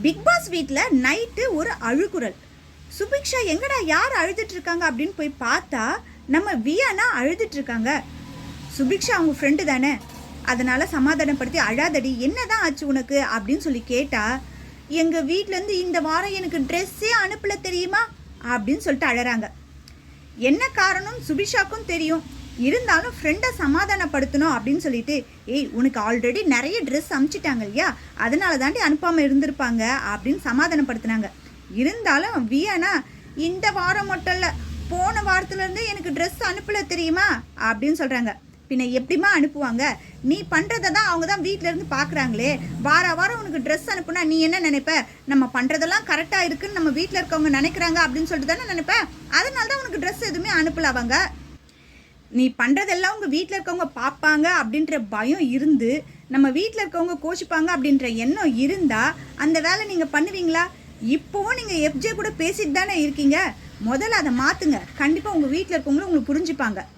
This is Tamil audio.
பிக் பாஸ் வீட்டில் நைட்டு ஒரு அழுகுரல். சுபிக்ஷா எங்கடா யார் அழுதுட்டு இருக்காங்க அப்படின்னு போய் பார்த்தா நம்ம வியானா அழுதுட்டு இருக்காங்க. சுபிக்ஷா அவங்க ஃப்ரெண்டு தானே, அதனால சமாதானப்படுத்தி அழாதடி என்னதான் ஆச்சு உனக்கு அப்படின்னு சொல்லி கேட்டா, எங்கள் வீட்டிலேருந்து இந்த வாரம் எனக்கு ட்ரெஸ்ஸே அனுப்பல தெரியுமா அப்படின்னு சொல்லிட்டு அழறாங்க. என்ன காரணம் சுபிக்ஷாக்கும் தெரியும், இருந்தாலும் ஃப்ரெண்டை சமாதானப்படுத்தணும் அப்படின்னு சொல்லிட்டு, ஏய் உனக்கு ஆல்ரெடி நிறைய ட்ரெஸ் அனுப்பிச்சிட்டாங்க இல்லையா, அதனால தாண்டி அனுப்பாமல் இருந்திருப்பாங்க அப்படின்னு சமாதானப்படுத்தினாங்க. இருந்தாலும் வியானா இந்த வாரம் மட்டும் இல்லை, போன வாரத்துலேருந்து எனக்கு ட்ரெஸ் அனுப்பலை தெரியுமா அப்படின்னு சொல்கிறாங்க. பின்ன எப்படிமா அனுப்புவாங்க, நீ பண்ணுறதை தான் அவங்க தான் வீட்டிலேருந்து பார்க்குறாங்களே. வாரம் உனக்கு ட்ரெஸ் அனுப்புனா நீ என்ன நினைப்ப, நம்ம பண்ணுறதெல்லாம் கரெக்டாக இருக்குன்னு நம்ம வீட்டில் இருக்கவங்க நினைக்கிறாங்க அப்படின்னு சொல்லிட்டு தானே நினைப்பேன். அதனால தான் உனக்கு ட்ரெஸ் எதுவுமே அனுப்பல. அவங்க நீ பண்ணுறதெல்லாம் உங்கள் வீட்டில் இருக்கவங்க பார்ப்பாங்க அப்படின்ற பயம் இருந்து, நம்ம வீட்டில் இருக்கவங்க கோச்சிப்பாங்க அப்படின்ற எண்ணம் இருந்தால் அந்த வேலை நீங்கள் பண்ணுவீங்களா? இப்போவும் நீங்கள் எஃப்ஜே கூட பேசிட்டு தானே இருக்கீங்க. முதல்ல அதை மாற்றுங்க. கண்டிப்பாக உங்கள் வீட்டில் இருக்கவங்களும் உங்களுக்கு புரிஞ்சுப்பாங்க.